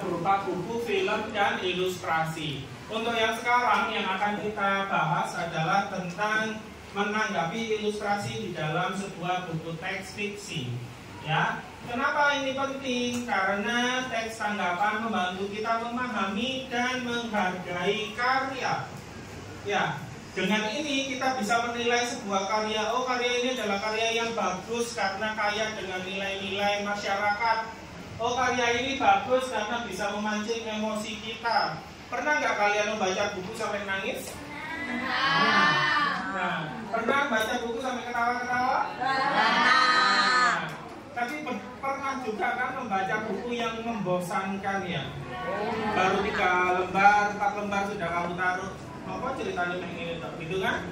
berupa buku, film, dan ilustrasi. Untuk yang sekarang yang akan kita bahas adalah tentang menanggapi ilustrasi di dalam sebuah buku teks fiksi. Ya, kenapa ini penting? Karena teks tanggapan membantu kita memahami dan menghargai karya. Ya, dengan ini kita bisa menilai sebuah karya. Oh, karya ini adalah karya yang bagus karena kaya dengan nilai-nilai masyarakat. Oh, karya ini bagus karena bisa memancing emosi kita. Pernah nggak kalian membaca buku sampai nangis? Nah, pernah baca buku sampai ketawa-ketawa? Tapi pernah juga kan membaca buku yang membosankan ya? Baru 3 lembar, 4 lembar sudah kamu taruh. Apa ceritanya ini gitu kan?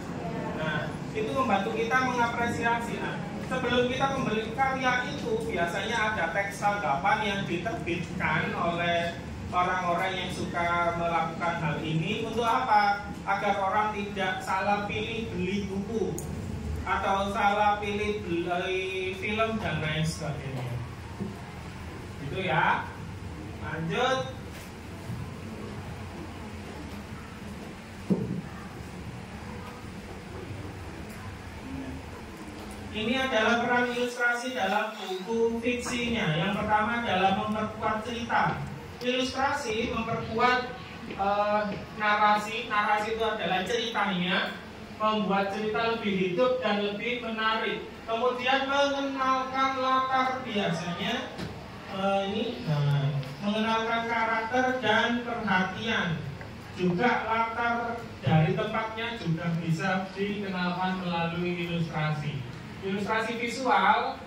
Nah, itu membantu kita mengapresiasi. Nah, sebelum kita membeli karya itu biasanya ada teks tanggapan yang diterbitkan oleh orang-orang yang suka melakukan hal ini. Untuk apa? Agar orang tidak salah pilih beli buku atau salah pilih beli film dan lain sebagainya. Itu ya. Lanjut. Ini adalah peran ilustrasi dalam buku fiksinya. Yang pertama adalah memperkuat cerita. Ilustrasi memperkuat narasi. Narasi itu adalah ceritanya, membuat cerita lebih hidup dan lebih menarik. Kemudian mengenalkan latar biasanya, mengenalkan karakter dan perhatian. Juga latar dari tempatnya juga bisa dikenalkan melalui ilustrasi. Ilustrasi visual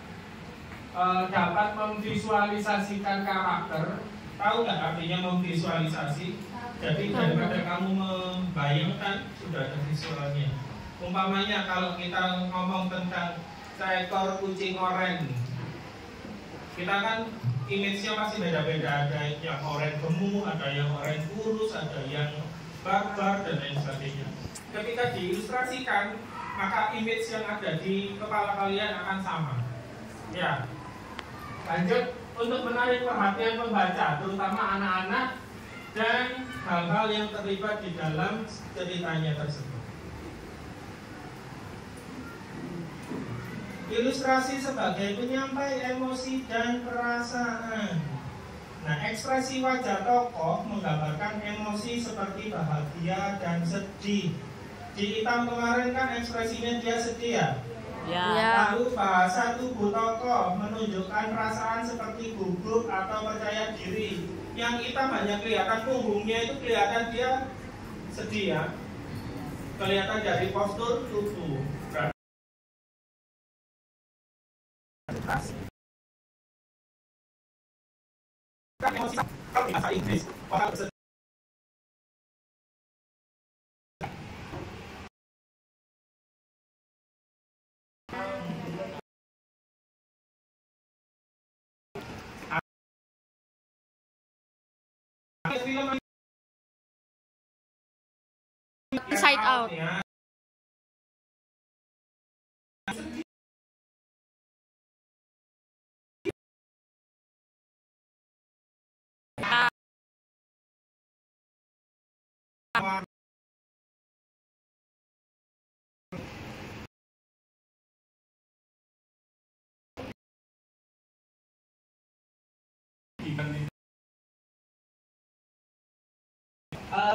dapat memvisualisasikan karakter. Tahu nggak artinya memvisualisasi? Jadi daripada kamu membayangkan, sudah ada visualnya. Umpamanya kalau kita ngomong tentang seekor kucing oranye, kita kan image-nya masih beda-beda. Ada yang oranye gemuk, ada yang oranye kurus, ada yang barbar dan lain sebagainya. Ketika diilustrasikan, maka image yang ada di kepala kalian akan sama. Ya. Lanjut, untuk menarik perhatian pembaca, terutama anak-anak dan hal-hal yang terlibat di dalam ceritanya tersebut. Ilustrasi sebagai penyampai emosi dan perasaan. Nah, ekspresi wajah tokoh menggambarkan emosi seperti bahagia dan sedih. Di Hitam kemarin kan ekspresinya dia sedih ya? Ya. Lalu bahasa tubuh tokoh menunjukkan perasaan seperti gugup atau percaya diri. Yang Hitam hanya kelihatan punggungnya, itu kelihatan dia sedih ya. Kelihatan dari postur tubuh. Emosi kalau bahasa Inggris orang bersedih. Inside Out.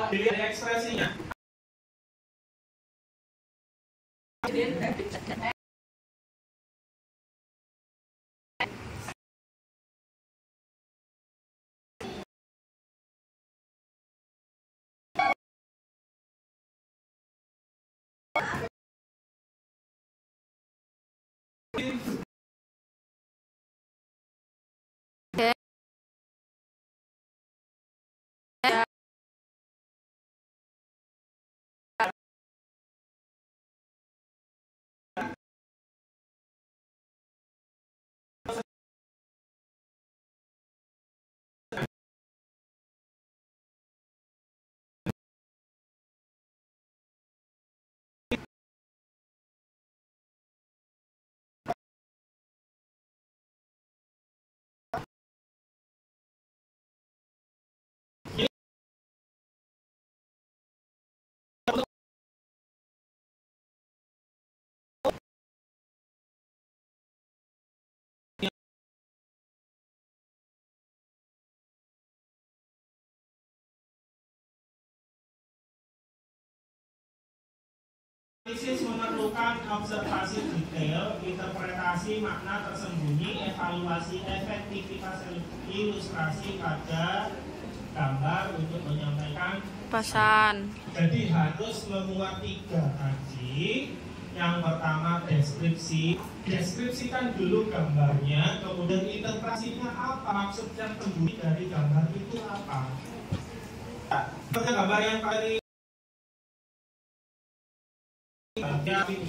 Dilihat ekspresinya. Analisis memerlukan observasi detail, interpretasi makna tersembunyi, evaluasi efektivitas ilustrasi pada gambar untuk menyampaikan pesan. Jadi harus memuat 3 tadi. Yang pertama deskripsi. Deskripsikan dulu gambarnya, kemudian interpretasinya apa, maksud yang tersembunyi dari gambar itu apa. Pada gambar yang tadi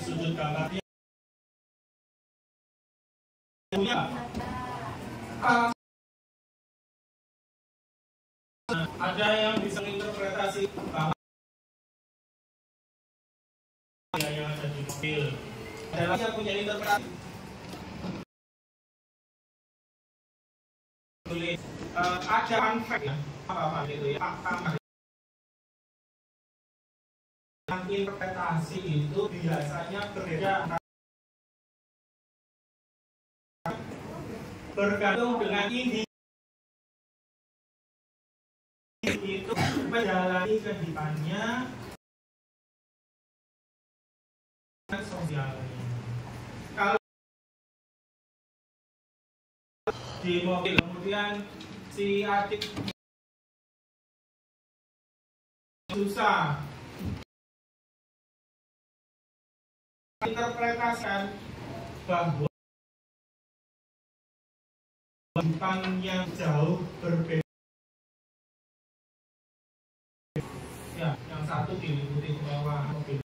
sudut gambarnya ada yang bisa menginterpretasi bahwa yang ada di mobil. Ada lagi yang punya interpretasi. Ada fun fact ya, apa gitu ya, fakta. Interpretasi itu biasanya berbeda bergantung dengan ini itu menjalani kehidupannya sosialnya. Kalau di mobil kemudian si adik susah interpretasikan bahwa kehidupan yang jauh berbeda. Ya, yang satu diliputi ke bawah mobil.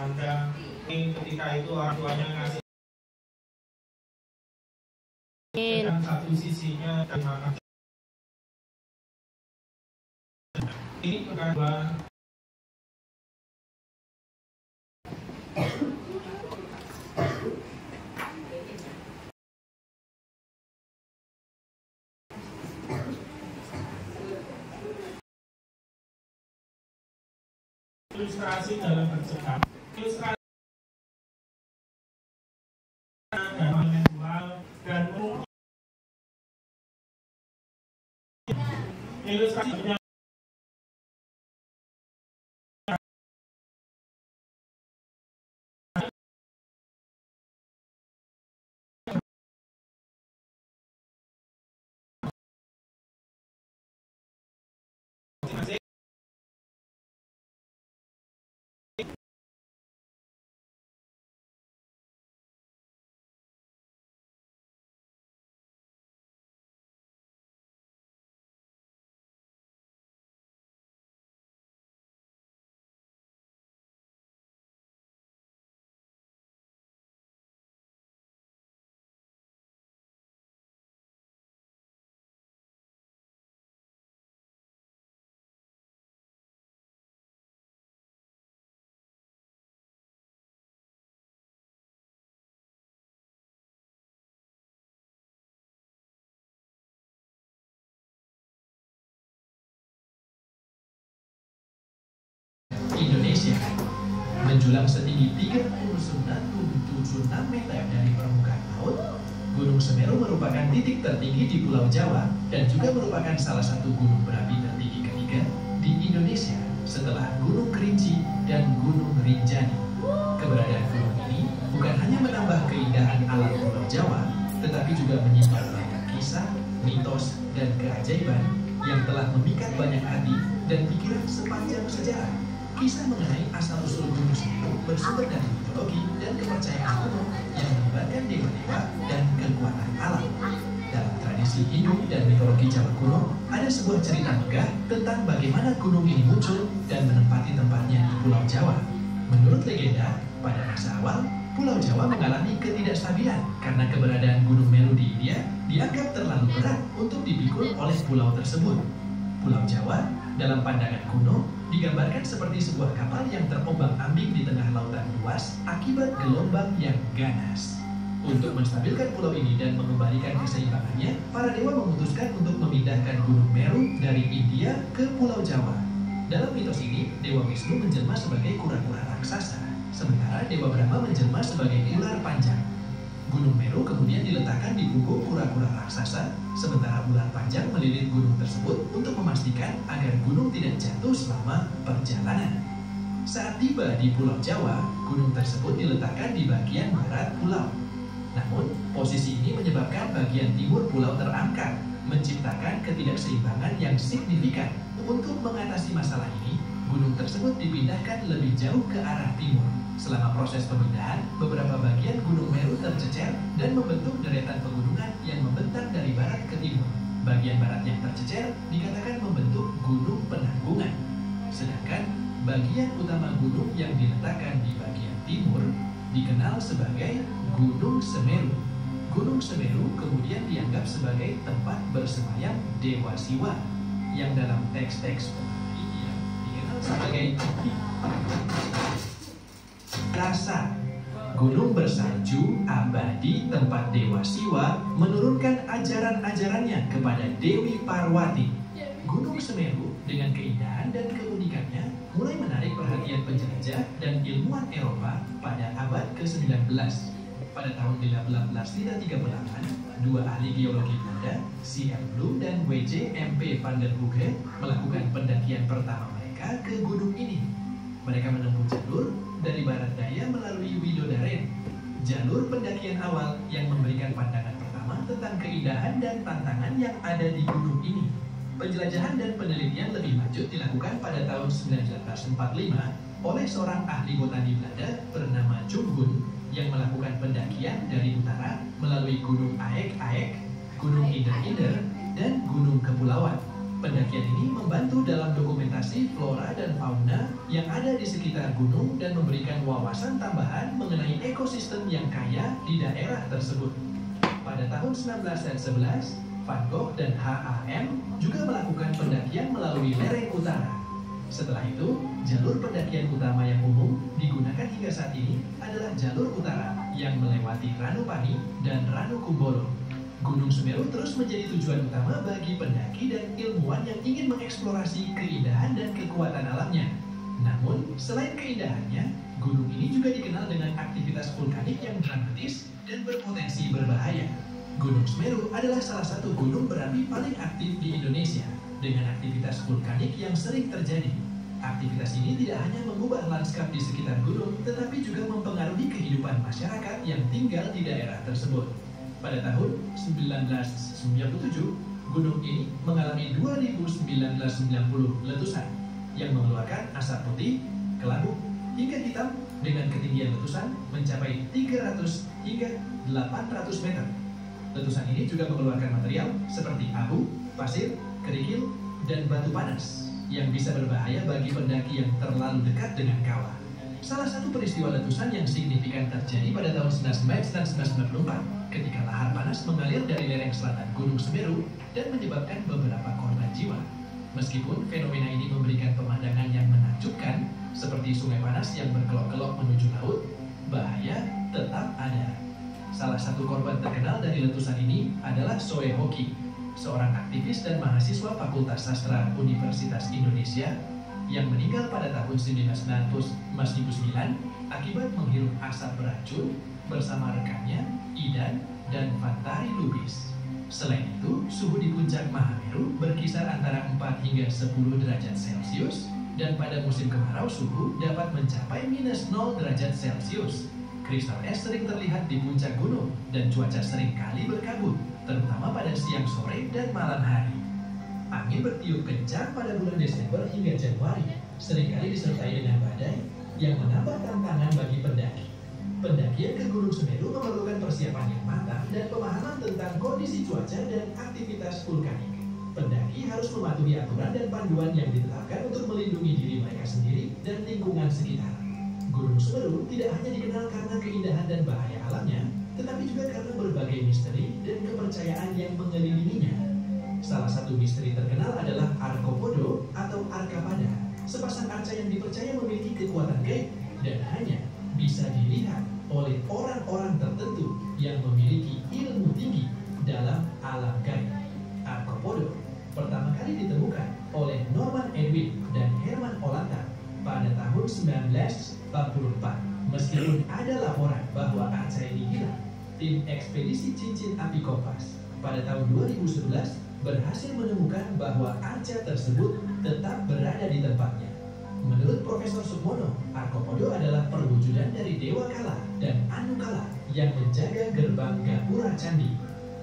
Anda ketika itu orang tuanya ngasih dan satu sisinya terima kasih. Ini kedua. Ilustrasi dalam bercakap. Ilustrasi dan visual dan ilustrasinya Indonesia menjulang setinggi 39,76 meter dari permukaan laut. Gunung Semeru merupakan titik tertinggi di Pulau Jawa dan juga merupakan salah satu gunung berapi tertinggi ketiga di Indonesia setelah Gunung Kerinci dan Gunung Rinjani. Keberadaan gunung ini bukan hanya menambah keindahan alam Pulau Jawa, tetapi juga menyimpan banyak kisah, mitos, dan keajaiban yang telah memikat banyak hati dan pikiran sepanjang sejarah. Kisah mengenai asal-usul Gunung Semeru bersumber dari mitologi dan kepercayaan kuno yang melibatkan dewa-dewa dan kekuatan alam. Dalam tradisi Hindu dan mitologi Jawa kuno, ada sebuah cerita megah tentang bagaimana gunung ini muncul dan menempati tempatnya di Pulau Jawa. Menurut legenda, pada masa awal, Pulau Jawa mengalami ketidakstabilan karena keberadaan Gunung Meru di India dianggap terlalu berat untuk dipikul oleh pulau tersebut. Pulau Jawa, dalam pandangan kuno, digambarkan seperti sebuah kapal yang terombang-ambing di tengah lautan luas akibat gelombang yang ganas. Untuk menstabilkan pulau ini dan mengembalikan keseimbangannya, para dewa memutuskan untuk memindahkan Gunung Meru dari India ke Pulau Jawa. Dalam mitos ini, Dewa Wisnu menjelma sebagai kura-kura raksasa, sementara Dewa Brahma menjelma sebagai ular panjang. Gunung Meru kemudian diletakkan di punggung kura-kura raksasa, sementara ular panjang melilit gunung tersebut untuk memastikan agar gunung tidak jatuh selama perjalanan. Saat tiba di Pulau Jawa, gunung tersebut diletakkan di bagian barat pulau. Namun, posisi ini menyebabkan bagian timur pulau terangkat, menciptakan ketidakseimbangan yang signifikan. Untuk mengatasi masalah ini, gunung tersebut dipindahkan lebih jauh ke arah timur. Selama proses pemindahan, beberapa bagian Gunung Meru tercecer dan membentuk deretan pegunungan yang membentang dari barat ke timur. Bagian barat yang tercecer dikatakan membentuk Gunung Penanggungan. Sedangkan bagian utama gunung yang diletakkan di bagian timur dikenal sebagai Gunung Semeru. Gunung Semeru kemudian dianggap sebagai tempat bersemayam Dewa Siwa, yang dalam teks-teks India dikenal sebagai Lhasa. Gunung bersalju abadi tempat Dewa Siwa menurunkan ajaran-ajarannya kepada Dewi Parwati. Gunung Semeru dengan keindahan dan keunikannya mulai menarik perhatian penjelajah dan ilmuwan Eropa pada abad ke-19. Pada tahun 1838, dua ahli geologi Belanda, C.M. Bloom dan W.J. M.P. van der Hooge, melakukan pendakian pertama mereka ke gunung ini. Mereka menempuh jalur dari barat daya melalui Widodaren. Jalur pendakian awal yang memberikan pandangan pertama tentang keindahan dan tantangan yang ada di gunung ini. Penjelajahan dan penelitian lebih lanjut dilakukan pada tahun 1945 oleh seorang ahli botani Belanda bernama Junggun yang melakukan pendakian dari utara melalui Gunung Aek-Aek, Gunung Inder-Inder, dan Gunung Kepulauan. Pendakian ini membantu dalam dokumentasi flora dan fauna yang ada di sekitar gunung dan memberikan wawasan tambahan mengenai ekosistem yang kaya di daerah tersebut. Pada tahun 1911, Van Gogh dan H.A.M. juga melakukan pendakian melalui lereng utara. Setelah itu, jalur pendakian utama yang umum digunakan hingga saat ini adalah jalur utara yang melewati Ranupani dan Ranukumbolo. Gunung Semeru terus menjadi tujuan utama bagi pendaki dan ilmuwan yang ingin mengeksplorasi keindahan dan kekuatan alamnya. Namun, selain keindahannya, gunung ini juga dikenal dengan aktivitas vulkanik yang dramatis dan berpotensi berbahaya. Gunung Semeru adalah salah satu gunung berapi paling aktif di Indonesia, dengan aktivitas vulkanik yang sering terjadi. Aktivitas ini tidak hanya mengubah lanskap di sekitar gunung, tetapi juga mempengaruhi kehidupan masyarakat yang tinggal di daerah tersebut. Pada tahun 1997, gunung ini mengalami 2.990 letusan yang mengeluarkan asap putih, kelabu, hingga hitam dengan ketinggian letusan mencapai 300 hingga 800 meter. Letusan ini juga mengeluarkan material seperti abu, pasir, kerikil, dan batu panas yang bisa berbahaya bagi pendaki yang terlalu dekat dengan kawah. Salah satu peristiwa letusan yang signifikan terjadi pada tahun 1994 ketika lahar panas mengalir dari lereng selatan Gunung Semeru dan menyebabkan beberapa korban jiwa. Meskipun fenomena ini memberikan pemandangan yang menakjubkan seperti sungai panas yang berkelok-kelok menuju laut, bahaya tetap ada. Salah satu korban terkenal dari letusan ini adalah Soe Hoki, seorang aktivis dan mahasiswa Fakultas Sastra Universitas Indonesia yang meninggal pada tahun 1999 akibat menghirup asap beracun bersama rekannya Idan dan Fantari Lubis. Selain itu, suhu di puncak Mahameru berkisar antara 4 hingga 10 derajat Celcius dan pada musim kemarau suhu dapat mencapai -0 derajat Celcius. Kristal es sering terlihat di puncak gunung dan cuaca sering kali berkabut, terutama pada siang sore dan malam hari. Angin bertiup kencang pada bulan Desember hingga Januari, seringkali disertai dengan badai yang menambah tantangan bagi pendaki. Pendakian ke Gunung Semeru memerlukan persiapan yang matang dan pemahaman tentang kondisi cuaca dan aktivitas vulkanik. Pendaki harus mematuhi aturan dan panduan yang ditetapkan untuk melindungi diri mereka sendiri dan lingkungan sekitar. Gunung Semeru tidak hanya dikenal karena keindahan dan bahaya alamnya, tetapi juga karena berbagai misteri dan kepercayaan yang mengelilinginya. Salah satu misteri terkenal adalah Arkopodo atau Arkapada, sepasang arca yang dipercaya memiliki kekuatan gaib dan hanya bisa dilihat oleh orang-orang tertentu yang memiliki ilmu tinggi dalam alam gaib. Arkopodo pertama kali ditemukan oleh Norman Edwin dan Herman Olanta pada tahun 1944. Meskipun ada laporan bahwa arca ini hilang, tim ekspedisi cincin api Kompas pada tahun 2011 berhasil menemukan bahwa arca tersebut tetap berada di tempatnya. Menurut Profesor Sukmono, Arkopodo adalah perwujudan dari Dewa Kala dan Anu Kala yang menjaga gerbang Gapura Candi.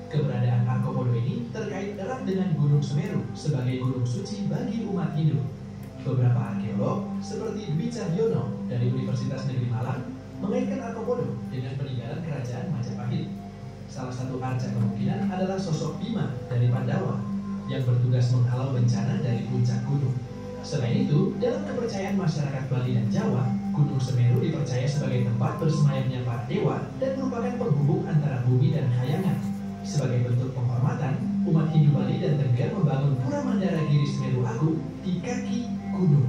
Keberadaan Arkopodo ini terkait erat dengan Gunung Semeru sebagai gunung suci bagi umat Hindu. Beberapa arkeolog seperti Dwi Cahyono dari Universitas Negeri Malang mengaitkan Arkopodo dengan peninggalan kerajaan Majapahit. Salah satu arca kemungkinan adalah sosok Bima dari Pandawa yang bertugas menghalau bencana dari puncak gunung. Selain itu, dalam kepercayaan masyarakat Bali dan Jawa, Gunung Semeru dipercaya sebagai tempat bersemayamnya para dewa dan merupakan penghubung antara bumi dan khayangan. Sebagai bentuk penghormatan, umat Hindu Bali dan Tengger membangun Pura Mandaragiri Semeru Agung di kaki gunung.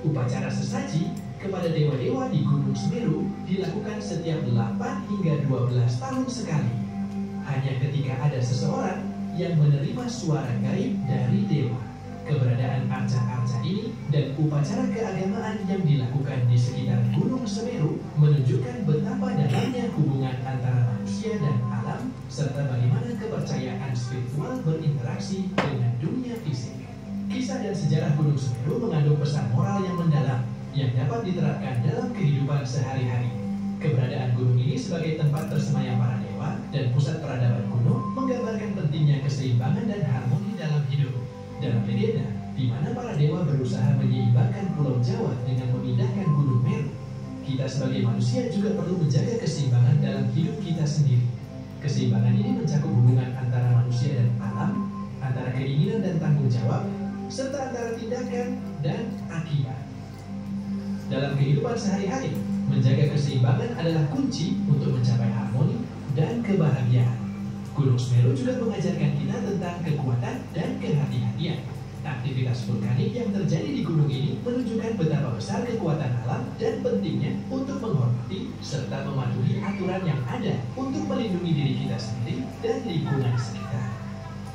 Upacara sesaji kepada dewa-dewa di Gunung Semeru dilakukan setiap 8 hingga 12 tahun sekali. Hanya ketika ada seseorang yang menerima suara gaib dari dewa. Keberadaan arca-arca ini dan upacara keagamaan yang dilakukan di sekitar Gunung Semeru menunjukkan betapa dalamnya hubungan antara manusia dan alam, serta bagaimana kepercayaan spiritual berinteraksi dengan dunia fisik. Kisah dan sejarah Gunung Semeru mengandung pesan moral yang mendalam yang dapat diterapkan dalam kehidupan sehari-hari. Keberadaan gunung ini sebagai tempat tersemayam para dewa dan pusat peradaban kuno menggambarkan pentingnya keseimbangan dan harmoni dalam hidup. Dalam legenda, di mana para dewa berusaha menyeimbangkan Pulau Jawa dengan memindahkan Gunung Meru, kita sebagai manusia juga perlu menjaga keseimbangan dalam hidup kita sendiri. Keseimbangan ini mencakup hubungan antara manusia dan alam, antara keinginan dan tanggung jawab, serta antara tindakan dan akibat. Dalam kehidupan sehari-hari, menjaga keseimbangan adalah kunci untuk mencapai harmoni dan kebahagiaan. Gunung Semeru juga mengajarkan kita tentang kekuatan dan kehati-hatian. Aktivitas vulkanik yang terjadi di gunung ini menunjukkan betapa besar kekuatan alam dan pentingnya untuk menghormati serta mematuhi aturan yang ada untuk melindungi diri kita sendiri dan lingkungan sekitar.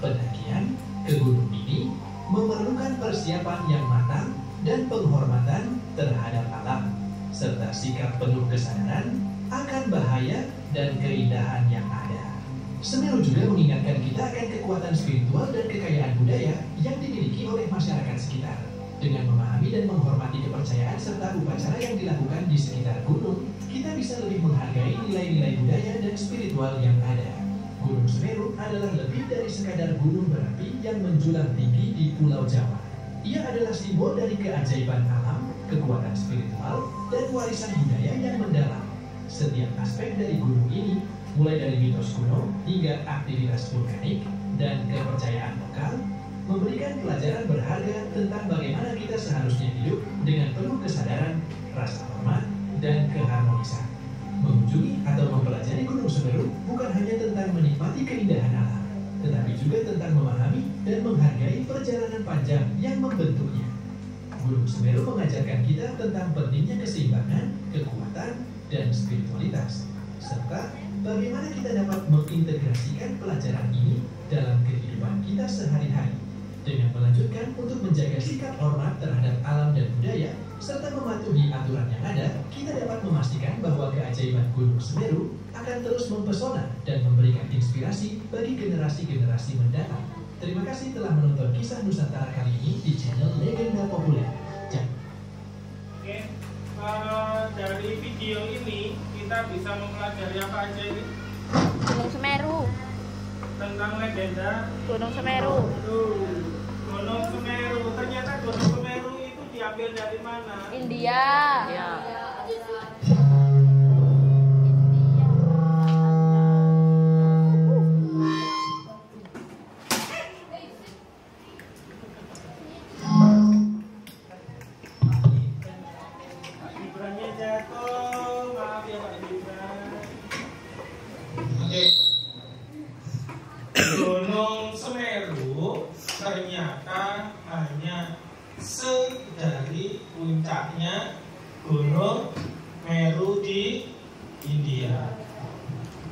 Pendakian ke gunung ini memerlukan persiapan yang matang dan penghormatan terhadap alam, serta sikap penuh kesadaran akan bahaya dan keindahan yang ada. Semeru juga mengingatkan kita akan kekuatan spiritual dan kekayaan budaya yang dimiliki oleh masyarakat sekitar. Dengan memahami dan menghormati kepercayaan serta upacara yang dilakukan di sekitar gunung, kita bisa lebih menghargai nilai-nilai budaya dan spiritual yang ada. Gunung Semeru adalah lebih dari sekadar gunung berapi yang menjulang tinggi di Pulau Jawa. Ia adalah simbol dari keajaiban alam, kekuatan spiritual, dan warisan budaya yang mendalam. Setiap aspek dari gunung ini, mulai dari mitos kuno hingga aktivitas vulkanik dan kepercayaan lokal, memberikan pelajaran berharga tentang bagaimana kita seharusnya hidup dengan penuh kesadaran, rasa hormat, dan keharmonisan. Mengunjungi atau mempelajari Gunung Semeru bukan hanya tentang menikmati keindahan alam, tetapi juga tentang memahami dan menghargai perjalanan panjang yang membentuknya. Gunung Semeru mengajarkan kita tentang pentingnya keseimbangan, kekuatan, dan spiritualitas, serta bagaimana kita dapat mengintegrasikan pelajaran ini dalam kehidupan kita sehari-hari dengan melanjutkan untuk menjaga sikap hormat terhadap alam dan budaya serta mematuhi aturan yang ada. Kita dapat memastikan bahwa keajaiban Gunung Semeru akan terus mempesona dan memberikan inspirasi bagi generasi-generasi mendatang. Terima kasih telah menonton kisah Nusantara kali ini di channel Legenda Populer. Dari video ini kita bisa mempelajari apa aja ini? Gunung Semeru. Tentang legenda Gunung Semeru. Gunung Semeru. Ternyata Gunung Semeru itu diambil dari mana? India. Gunung Semeru ternyata hanya dari puncaknya Gunung Meru di India.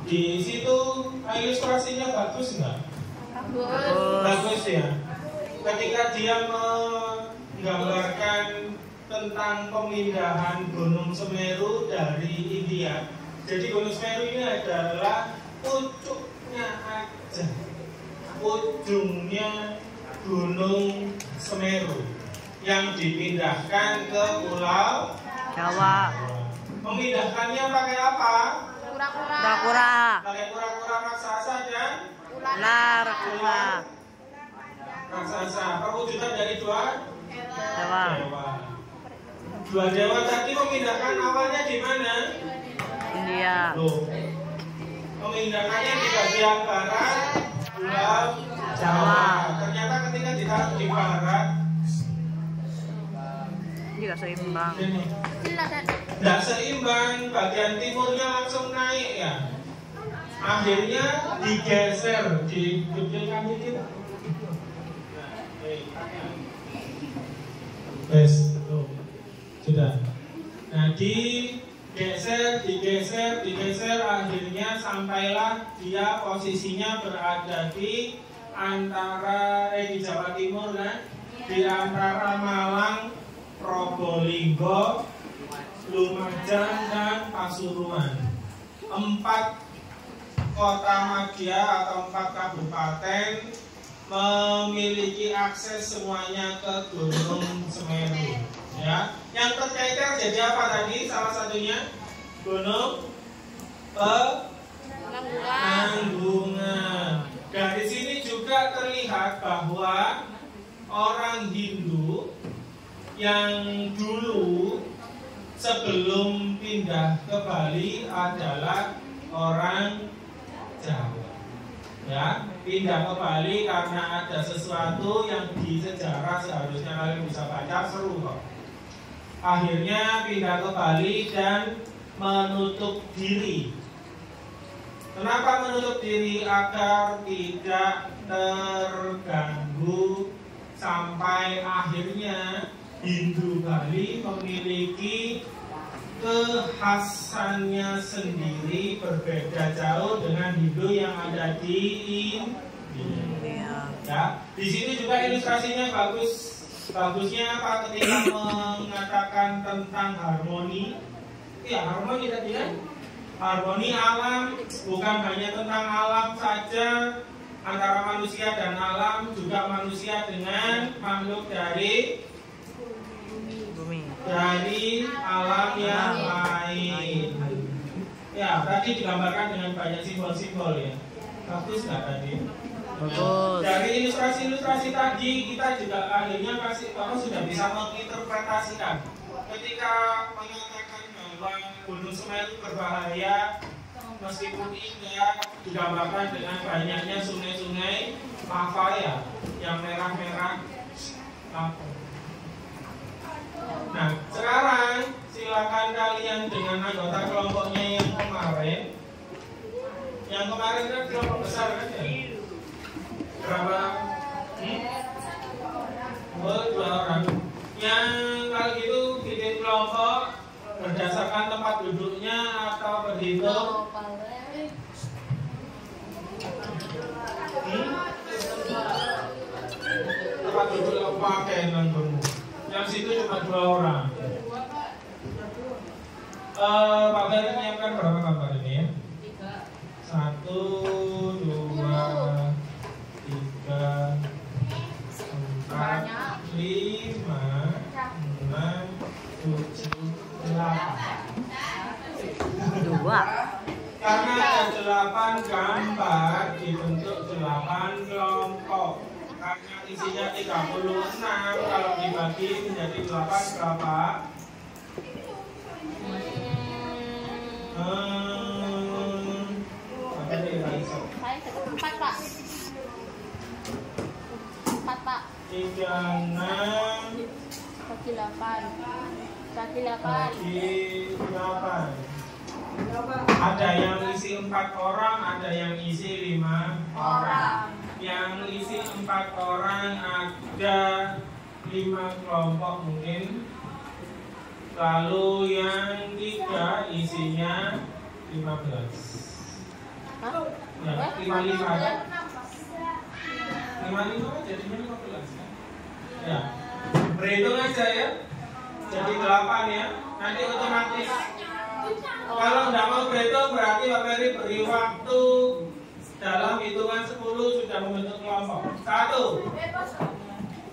Di situ ilustrasinya bagus nggak? Bagus ya. Ketika dia menggambarkan tentang pemindahan Gunung Semeru dari India. Jadi Gunung Semeru ini adalah pucuknya aja, ujungnya Gunung Semeru. yang dipindahkan ke Pulau Jawa. Memindahkannya pakai apa? Kura-kura. Pakai kura-kura raksasa dan Ular raksasa. Raksasa. Perwujudan dari dua Jawa. dewa. Dua dewa tadi memindahkan awalnya di mana? India. Loh. Memindahkannya di bagian barat Pulau Jawa. Ternyata ketika ditaruh di barat Tidak seimbang. tidak seimbang, bagian timurnya langsung naik ya. Akhirnya digeser, dikecilkan dikit. Wes, sudah. Nah, digeser, akhirnya sampailah dia posisinya berada di antara di Jawa Timur kan, di antara Malang, Probolinggo, Lumajang dan Pasuruan. 4 kota madya atau 4 kabupaten memiliki akses semuanya ke Gunung Semeru. Ya, yang tercecer jadi apa tadi? Salah satunya Gunung Penanggungan. Dari sini juga terlihat bahwa orang Hindu yang dulu sebelum pindah ke Bali adalah orang Jawa. Ya, pindah ke Bali karena ada sesuatu yang di sejarah seharusnya kalian bisa baca, seru kok. Akhirnya pindah ke Bali dan menutup diri. Kenapa menutup diri? Agar tidak terganggu sampai akhirnya Hindu Bali memiliki kekhasannya sendiri, berbeda jauh dengan Hindu yang ada di India. Ya, di sini juga ilustrasinya bagus. Bagusnya apa? Ketika mengatakan tentang harmoni. Ya, harmoni tadi kan? Harmoni alam bukan hanya tentang alam saja, antara manusia dan alam, juga manusia dengan makhluk dari alam yang lain. Ya, tadi digambarkan dengan banyak simbol-simbol ya. Bagus nggak tadi? Bagus. Dari ilustrasi-ilustrasi tadi kita juga akhirnya kamu sudah bisa menginterpretasikan. Ketika menyatakan bahwa Gunung Semeru berbahaya, meskipun indah, digambarkan dengan banyaknya sungai-sungai lava ya, yang merah-merah lava. Nah, sekarang silakan kalian dengan anggota kelompoknya yang kemarin. Yang kemarin kan kelompok besar kan ya? Berapa? 2 orang. Yang kalau gitu bikin kelompok berdasarkan tempat duduknya atau berhitung? Tempat duduk yang pakai nanggung. Yang situ cuma 2 orang. Pak Ferry menyiapkan berapa gambar ini ya? 1, 2, 3, 4, 5, 6, 7, 8. 2. Karena ada 8 gambar dibentuk 8 kelompok. Karena isinya 36, kalau dibagi menjadi 8 berapa? 4, Pak. 4, Pak. 3, 6 Bagi 8. Bagi 8. bagi 8. Ada yang isi 4 orang, ada yang isi 5 orang. Yang isi 4 orang ada 5 kelompok mungkin. Lalu yang 3 isinya 15. Ya, 55 kan? 55 jadinya 15 kan? Ya, berhitung aja ya. Jadi 8 ya. Nanti otomatis. Kalau nggak mau berhitung berarti Pak Ferry beri waktu dalam hitungan 10 sudah membentuk kelompok. 1.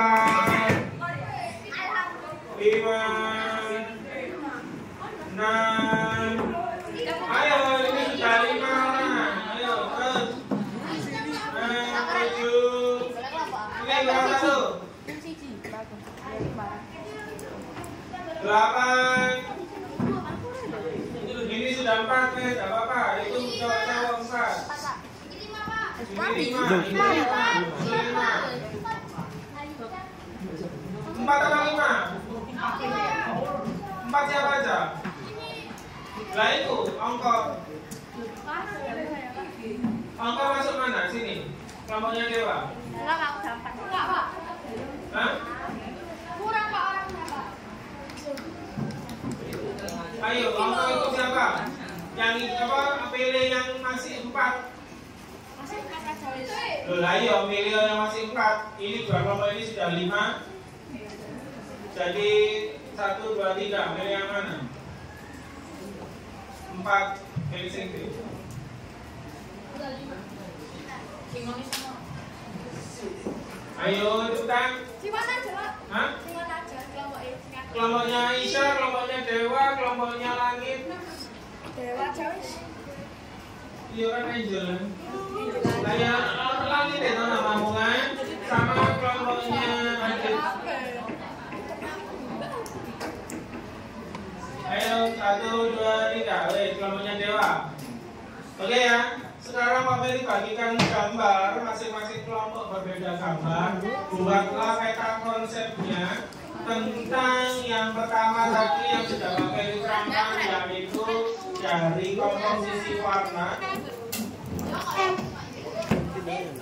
5, 6. Ayo, ini sudah 5 orang. Ayo, terus. 7. Ini berapa tuh? 8. Ini sudah 4 nih, tidak apa-apa. Itu cowok-cowok 4. Ini 5. 4 atau 5? 4 siapa aja? Lah itu, ongkok masuk mana? Sini. Kelompoknya Dewa. Enggak, aku udah 4. Enggak, Pak. Hah? Kurang, Pak, orangnya, Pak. Ayo, ongkok itu siapa? Yang apa? Pilih yang masih 4. Masih 4 aja. Lah iya, pilih yang masih 4. Ini dua kelompok ini sudah 5. Jadi 1, 2, 3. Pilih yang mana? 4. Pilih singkir. Ayo cepetan. Gimana aja, Pak? Hah? Gimana aja kelompoknya? Kelompoknya Aisyah, kelompoknya Dewa, kelompoknya Langit. Dewa Joyce. Iya kan Angel. Kayak Langit itu namamu kan? Sama kelompoknya Adit. Ayo 1, 2, 3. Wih, kelompoknya Dewa. Oke ya. Sekarang Pak Ferry bagikan gambar, masing-masing kelompok berbeda gambar. Buatlah peta konsepnya tentang yang pertama tadi yang sudah Pak Ferry terangkan, yaitu dari komposisi warna,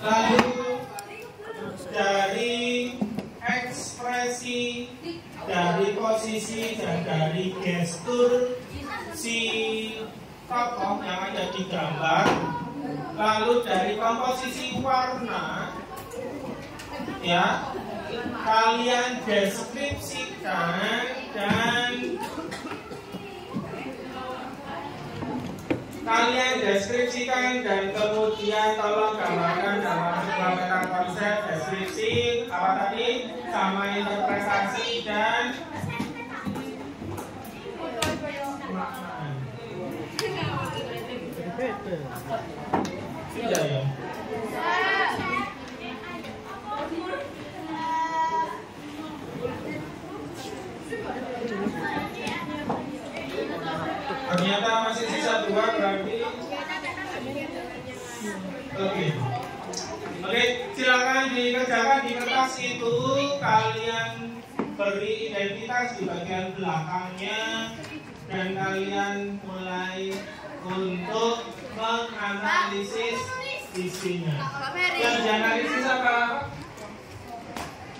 lalu dari ekspresi, dari posisi, dan dari gestur si tokoh yang ada di gambar. Lalu dari komposisi warna, ya, kalian deskripsikan dan kemudian tolong gambarkan dalam sebuah peta konsep deskripsi apa tadi sama interpretasi dan pemaknaan. Tidak ya. Ternyata masih sisa 2 berarti. Oke, silakan dikerjakan di kertas itu. Kalian beri identitas di bagian belakangnya dan kalian mulai untuk menganalisis isinya. Yang dianalisis apa?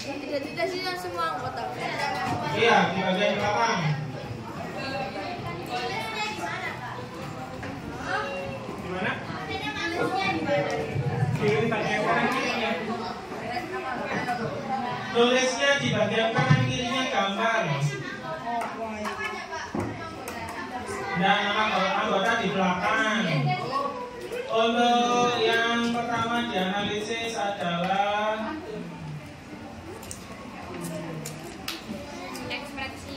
Identitasnya semua anggota. Iya, di bagian belakang. Gimana? Di bagian kanan kirinya. Tulisnya di bagian kanan kirinya gambar. Dan anggota di belakang. Untuk yang pertama dianalisis adalah Ekspresi.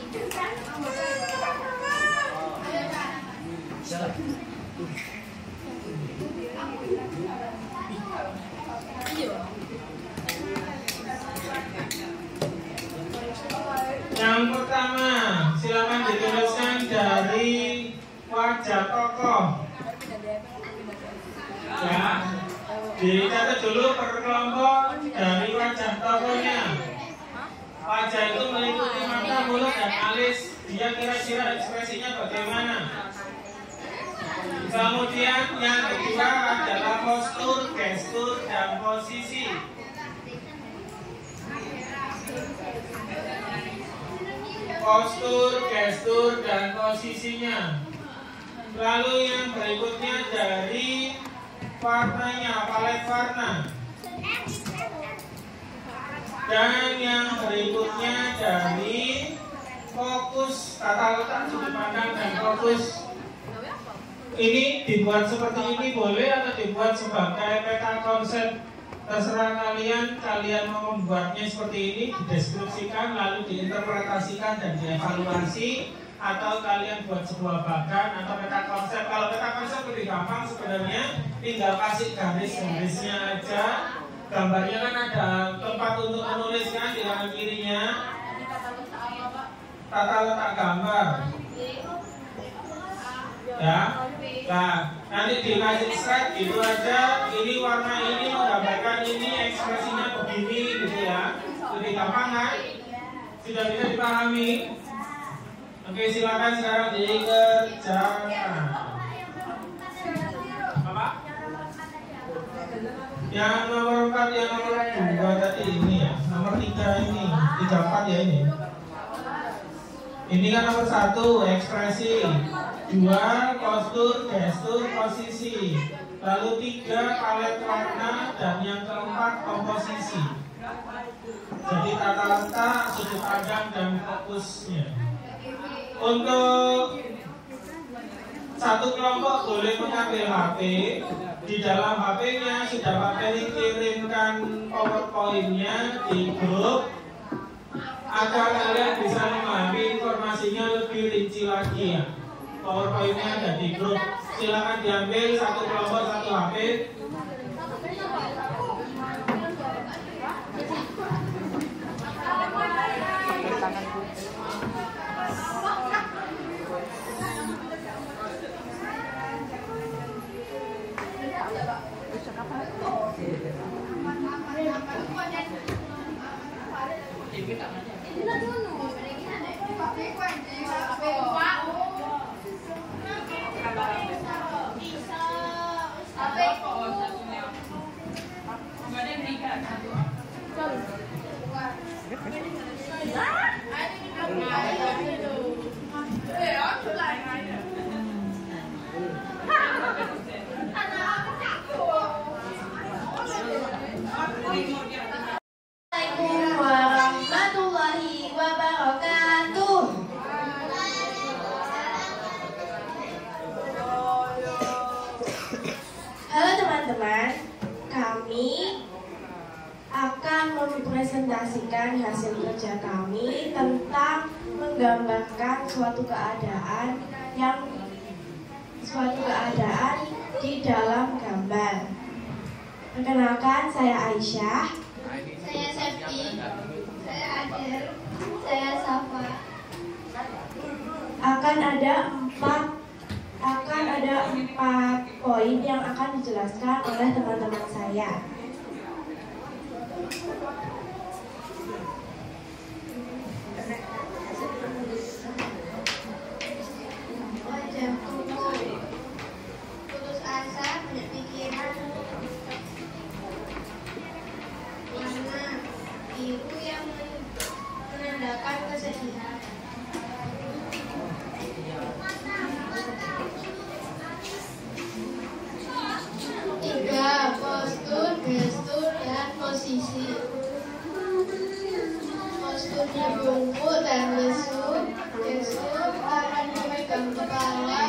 yang pertama, silakan dituliskan dari wajah tokoh. Ya, dicatat dulu per kelompok dari wajah tokohnya. Wajah itu meliputi mata, mulut, dan alis. Dia kira-kira ekspresinya bagaimana? Kemudian yang kedua adalah postur, gestur, dan posisi. Postur, gestur, dan posisinya. Lalu yang berikutnya dari warnanya, palet warna. Dan yang berikutnya dari fokus tata letak sudut pandang dan fokus. Ini dibuat seperti ini boleh atau dibuat sebagai peta konsep, terserah kalian mau membuatnya seperti ini, dideskripsikan lalu diinterpretasikan dan dievaluasi, atau kalian buat sebuah bagan atau peta konsep. Kalau peta konsep lebih gampang sebenarnya, tinggal kasih garis-garisnya aja. Gambarnya kan ada tempat untuk menulis kan di kanan kirinya. Tata letak gambar. Ya, nah nanti dikasih slide gitu aja. Ini warna ini menggambarkan ini, ekspresinya begini gitu ya. Lebih gampang kan? Sudah bisa dipahami? Oke, silakan sekarang dikerjakan. Apa? Yang nomor 4, yang nomor 2 tadi ini ya. Nomor 3 ini, 34 ya ini. Ini kan nomor 1, ekspresi. 2, postur, gestur, posisi. Lalu 3, palet warna. Dan yang keempat, komposisi. Jadi tata letak, sudut pandang, dan fokusnya. Untuk satu kelompok boleh mengambil HP. Di dalam HP-nya sudah Pak Peri kirimkan PowerPoint-nya di grup agar kalian bisa memahami informasinya lebih rinci lagi ya. PowerPoint-nya ada di grup. Silakan diambil satu kelompok satu HP. Mempresentasikan hasil kerja kami tentang menggambarkan suatu keadaan di dalam gambar. Perkenalkan, saya Aisyah. Saya Septi. Saya Adel. Saya Safa. Akan ada empat poin yang akan dijelaskan oleh teman-teman saya. Putus asa, banyak pikiran. Warna biru yang menandakan kesedihan. 3, postur, gestur, dan posisi. Posturnya bungkuk dan lesu. Gestur akan memegang kepala